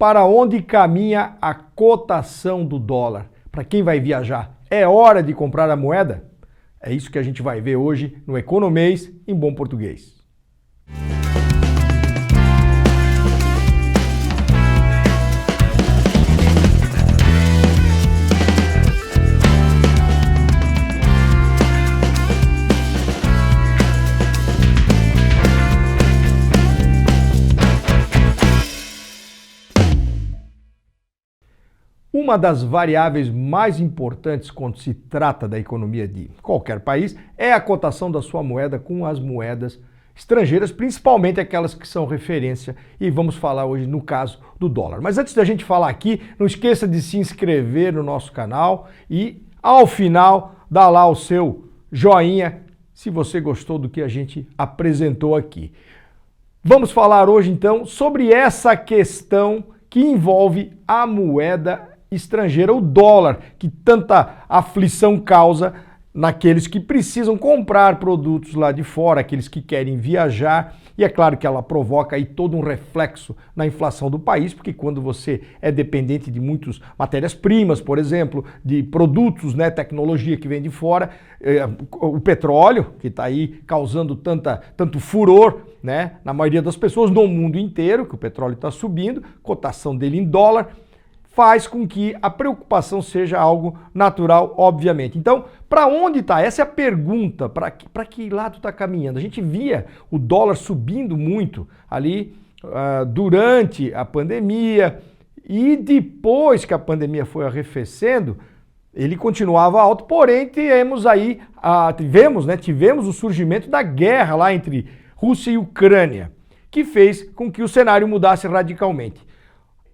para onde caminha a cotação do dólar? Para quem vai viajar, é hora de comprar a moeda? É isso que a gente vai ver hoje no Economês em bom português. Uma das variáveis mais importantes quando se trata da economia de qualquer país é a cotação da sua moeda com as moedas estrangeiras, principalmente aquelas que são referência, e vamos falar hoje no caso do dólar. Mas antes da gente falar aqui, não esqueça de se inscrever no nosso canal e, ao final, dar lá o seu joinha se você gostou do que a gente apresentou aqui. Vamos falar hoje então sobre essa questão que envolve a moeda estrangeira, o dólar, que tanta aflição causa naqueles que precisam comprar produtos lá de fora, aqueles que querem viajar, e é claro que ela provoca aí todo um reflexo na inflação do país, porque quando você é dependente de muitas matérias-primas, por exemplo, de produtos, né, tecnologia que vem de fora, o petróleo, que está aí causando tanto furor, né, na maioria das pessoas no mundo inteiro, que o petróleo está subindo, cotação dele em dólar, faz com que a preocupação seja algo natural, obviamente. Então, para onde está? Essa é a pergunta, para que lado está caminhando? A gente via o dólar subindo muito ali durante a pandemia e depois que a pandemia foi arrefecendo, ele continuava alto, porém tivemos o surgimento da guerra lá entre Rússia e Ucrânia, que fez com que o cenário mudasse radicalmente.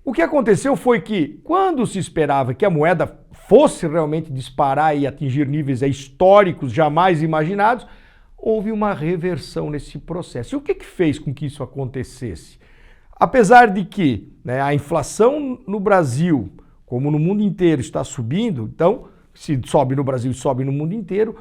O que aconteceu foi que, quando se esperava que a moeda fosse realmente disparar e atingir níveis históricos jamais imaginados, houve uma reversão nesse processo. E o que fez com que isso acontecesse? Apesar de que, né, a inflação no Brasil, como no mundo inteiro, está subindo, então, se sobe no Brasil e sobe no mundo inteiro,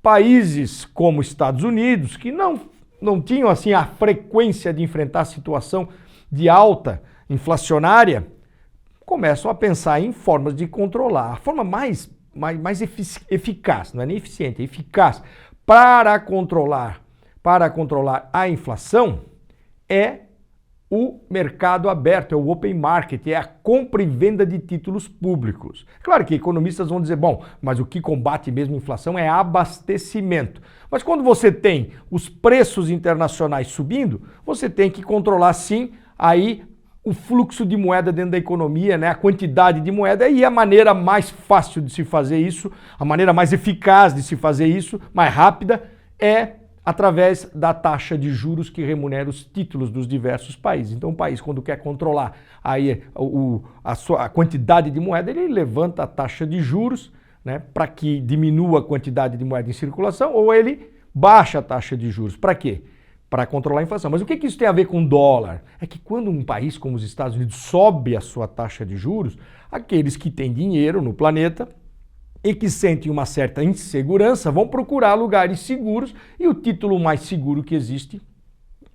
países como Estados Unidos, que não tinham assim a frequência de enfrentar a situação de alta inflacionária, começam a pensar em formas de controlar. A forma mais eficaz, não é nem eficiente, é eficaz, para controlar a inflação é o mercado aberto, é o open market, é a compra e venda de títulos públicos. Claro que economistas vão dizer, bom, mas o que combate mesmo a inflação é abastecimento. Mas quando você tem os preços internacionais subindo, você tem que controlar sim aí o fluxo de moeda dentro da economia, né? A quantidade de moeda, e a maneira mais fácil de se fazer isso, a maneira mais eficaz de se fazer isso, mais rápida, é através da taxa de juros que remunera os títulos dos diversos países. Então o país, quando quer controlar aí a quantidade de moeda, ele levanta a taxa de juros, né, para que diminua a quantidade de moeda em circulação, ou ele baixa a taxa de juros. Para quê? Para controlar a inflação. Mas o que isso tem a ver com dólar? É que quando um país como os Estados Unidos sobe a sua taxa de juros, aqueles que têm dinheiro no planeta e que sentem uma certa insegurança vão procurar lugares seguros, e o título mais seguro que existe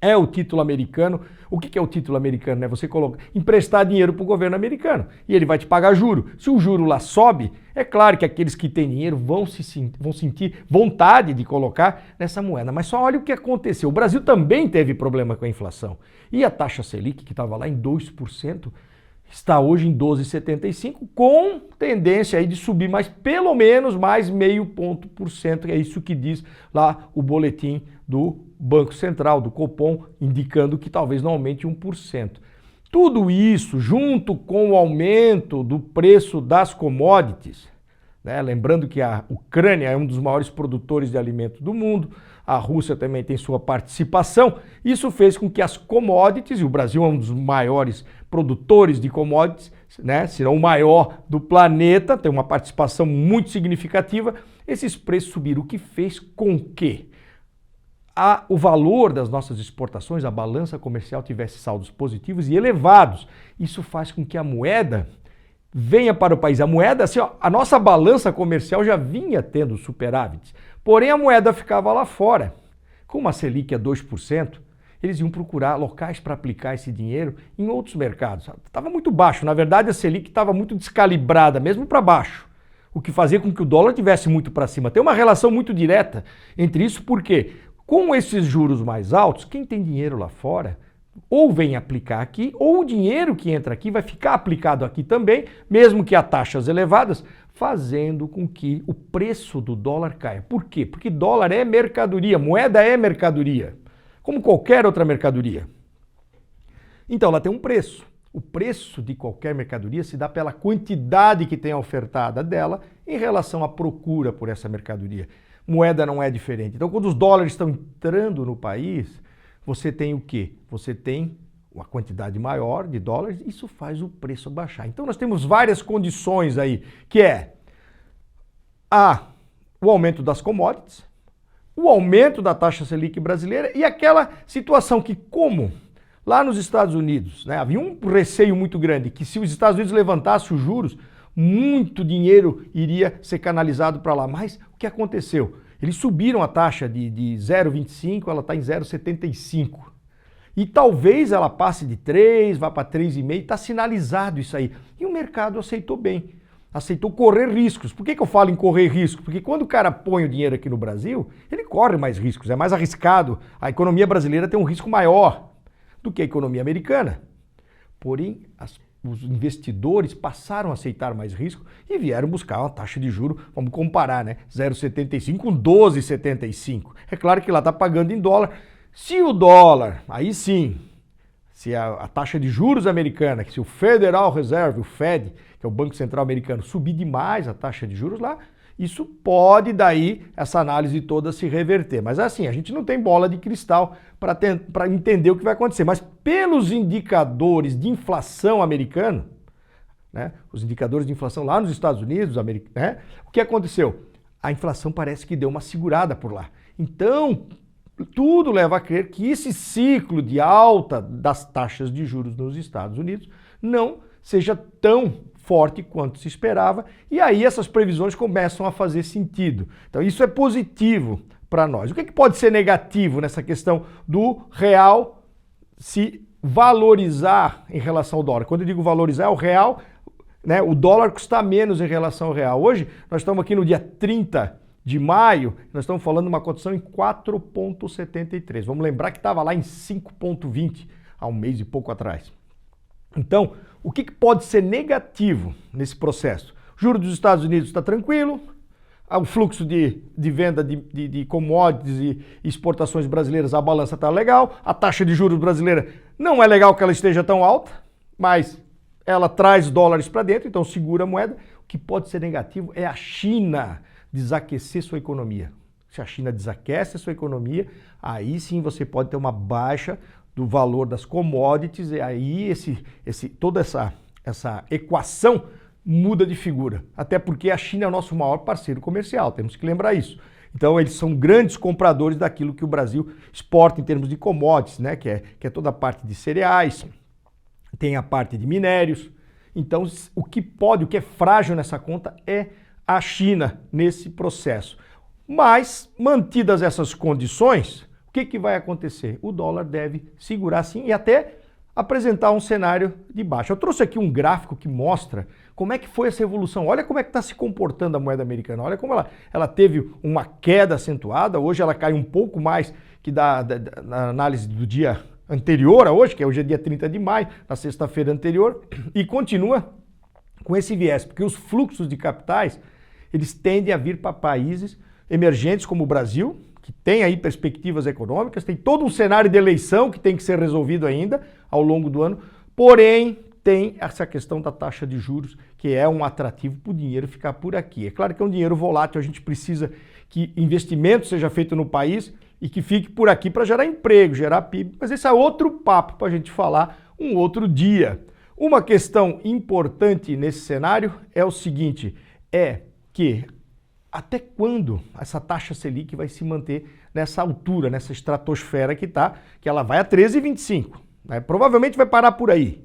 é o título americano. O que é o título americano? Você emprestar dinheiro para o governo americano e ele vai te pagar juro. Se o juro lá sobe, é claro que aqueles que têm dinheiro vão sentir vontade de colocar nessa moeda. Mas só olha o que aconteceu. O Brasil também teve problema com a inflação. E a taxa Selic, que estava lá em 2%, está hoje em 12,75%, com tendência aí de subir mais, pelo menos mais 0,5 ponto por cento. É isso que diz lá o boletim do Banco Central, do Copom, indicando que talvez não aumente 1%. Tudo isso, junto com o aumento do preço das commodities, né? Lembrando que a Ucrânia é um dos maiores produtores de alimentos do mundo, a Rússia também tem sua participação, isso fez com que as commodities, e o Brasil é um dos maiores produtores de commodities, né? Se não o maior do planeta, tem uma participação muito significativa, esses preços subiram, o que fez com que o valor das nossas exportações, a balança comercial, tivesse saldos positivos e elevados. Isso faz com que a moeda venha para o país. A moeda, assim, a nossa balança comercial já vinha tendo superávites, porém a moeda ficava lá fora. Com uma Selic a 2%, eles iam procurar locais para aplicar esse dinheiro em outros mercados. Estava muito baixo, na verdade a Selic estava muito descalibrada, mesmo para baixo, o que fazia com que o dólar tivesse muito para cima. Tem uma relação muito direta entre isso, porque com esses juros mais altos, quem tem dinheiro lá fora ou vem aplicar aqui, ou o dinheiro que entra aqui vai ficar aplicado aqui também, mesmo que a taxas elevadas, fazendo com que o preço do dólar caia. Por quê? Porque dólar é mercadoria, moeda é mercadoria, como qualquer outra mercadoria. Então ela tem um preço. O preço de qualquer mercadoria se dá pela quantidade que tem ofertada dela em relação à procura por essa mercadoria. Moeda não é diferente. Então quando os dólares estão entrando no país, você tem o quê? Você tem uma quantidade maior de dólares, isso faz o preço baixar. Então nós temos várias condições aí, que é o aumento das commodities, o aumento da taxa Selic brasileira e aquela situação que, como lá nos Estados Unidos, né, havia um receio muito grande que se os Estados Unidos levantassem os juros, muito dinheiro iria ser canalizado para lá. Mas o que aconteceu? Eles subiram a taxa de 0,25, ela está em 0,75. E talvez ela passe de 3, vá para 3,5, está sinalizado isso aí. E o mercado aceitou bem, aceitou correr riscos. Por que eu falo em correr riscos? Porque quando o cara põe o dinheiro aqui no Brasil, ele corre mais riscos, é mais arriscado. A economia brasileira tem um risco maior do que a economia americana. Porém, os investidores passaram a aceitar mais risco e vieram buscar uma taxa de juro, vamos comparar, né? 0,75 com 12,75. É claro que lá está pagando em dólar. Se o dólar, aí sim, se a taxa de juros americana, que se o Federal Reserve, o Fed, que é o Banco Central americano, subir demais a taxa de juros lá, isso pode daí, essa análise toda se reverter. Mas assim, a gente não tem bola de cristal para entender o que vai acontecer. Mas pelos indicadores de inflação americano, né, os indicadores de inflação lá nos Estados Unidos, né, o que aconteceu? A inflação parece que deu uma segurada por lá. Então, tudo leva a crer que esse ciclo de alta das taxas de juros nos Estados Unidos não seja tão forte quanto se esperava, e aí essas previsões começam a fazer sentido. Então isso é positivo para nós. O que pode ser negativo nessa questão do real se valorizar em relação ao dólar? Quando eu digo valorizar, é o real, né, o dólar custa menos em relação ao real. Hoje nós estamos aqui no dia 30 de maio, nós estamos falando de uma cotação em 4,73. Vamos lembrar que estava lá em 5,20 há um mês e pouco atrás. Então, o que pode ser negativo nesse processo? O juro dos Estados Unidos está tranquilo, o fluxo de venda de commodities e exportações brasileiras, a balança está legal, a taxa de juros brasileira não é legal que ela esteja tão alta, mas ela traz dólares para dentro, então segura a moeda. O que pode ser negativo é a China desaquecer sua economia. Se a China desaquece a sua economia, aí sim você pode ter uma baixa do valor das commodities, e aí toda essa equação muda de figura. Até porque a China é o nosso maior parceiro comercial, temos que lembrar isso. Então eles são grandes compradores daquilo que o Brasil exporta em termos de commodities, né? Que é toda a parte de cereais, tem a parte de minérios. Então o que é frágil nessa conta é a China nesse processo. Mas, mantidas essas condições, o que vai acontecer? O dólar deve segurar sim e até apresentar um cenário de baixa. Eu trouxe aqui um gráfico que mostra como é que foi essa evolução. Olha como é que está se comportando a moeda americana. Olha como ela teve uma queda acentuada. Hoje ela cai um pouco mais que na análise do dia anterior a hoje, que é hoje é dia 30 de maio, na sexta-feira anterior, e continua com esse viés, porque os fluxos de capitais, eles tendem a vir para países emergentes como o Brasil, que tem aí perspectivas econômicas, tem todo um cenário de eleição que tem que ser resolvido ainda ao longo do ano, porém tem essa questão da taxa de juros, que é um atrativo para o dinheiro ficar por aqui. É claro que é um dinheiro volátil, a gente precisa que investimento seja feito no país e que fique por aqui para gerar emprego, gerar PIB, mas esse é outro papo para a gente falar um outro dia. Uma questão importante nesse cenário é o seguinte, é que até quando essa taxa Selic vai se manter nessa altura, nessa estratosfera que ela vai a 13,25, né? Provavelmente vai parar por aí,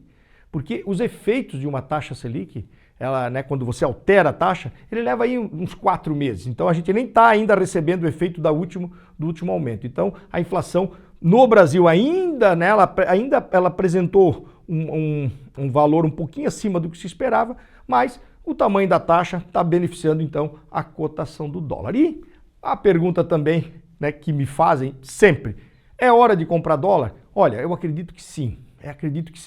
porque os efeitos de uma taxa Selic, ela, né, quando você altera a taxa, ele leva aí uns 4 meses, então a gente nem está ainda recebendo o efeito do último aumento. Então a inflação No Brasil ainda, né, ela apresentou um valor um pouquinho acima do que se esperava, mas o tamanho da taxa está beneficiando então a cotação do dólar. E a pergunta também, né, que me fazem sempre, é hora de comprar dólar? Olha, eu acredito que sim,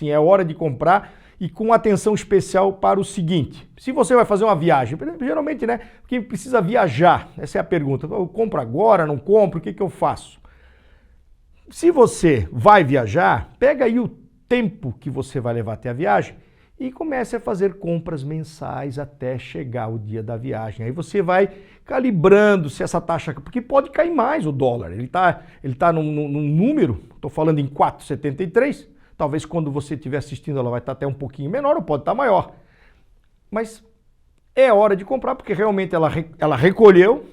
é hora de comprar e com atenção especial para o seguinte, se você vai fazer uma viagem, geralmente, né, quem precisa viajar, essa é a pergunta, eu compro agora, não compro, o que eu faço? Se você vai viajar, pega aí o tempo que você vai levar até a viagem e comece a fazer compras mensais até chegar o dia da viagem. Aí você vai calibrando se essa taxa, porque pode cair mais o dólar, ele tá num número, estou falando em 4,73, talvez quando você estiver assistindo ela vai estar até um pouquinho menor ou pode estar maior. Mas é hora de comprar porque realmente ela recolheu.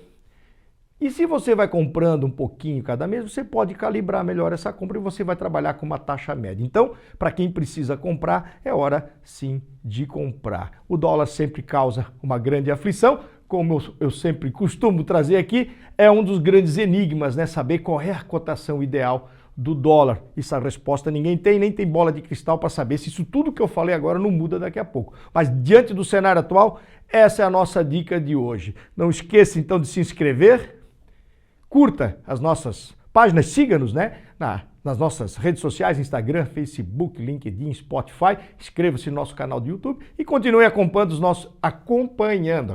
E se você vai comprando um pouquinho cada mês, você pode calibrar melhor essa compra e você vai trabalhar com uma taxa média. Então, para quem precisa comprar, é hora sim de comprar. O dólar sempre causa uma grande aflição, como eu sempre costumo trazer aqui, é um dos grandes enigmas, né? Saber qual é a cotação ideal do dólar. Essa resposta ninguém tem, nem tem bola de cristal para saber se isso tudo que eu falei agora não muda daqui a pouco. Mas diante do cenário atual, essa é a nossa dica de hoje. Não esqueça então de se inscrever, curta as nossas páginas, siga-nos, né? Nas nossas redes sociais, Instagram, Facebook, LinkedIn, Spotify. Inscreva-se no nosso canal do YouTube e continue acompanhando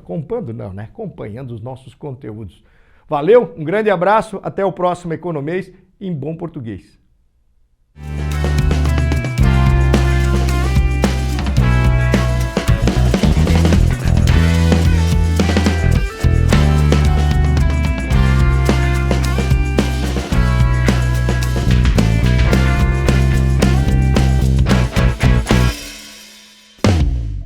acompanhando os nossos conteúdos. Valeu, um grande abraço, até o próximo Economês em bom português.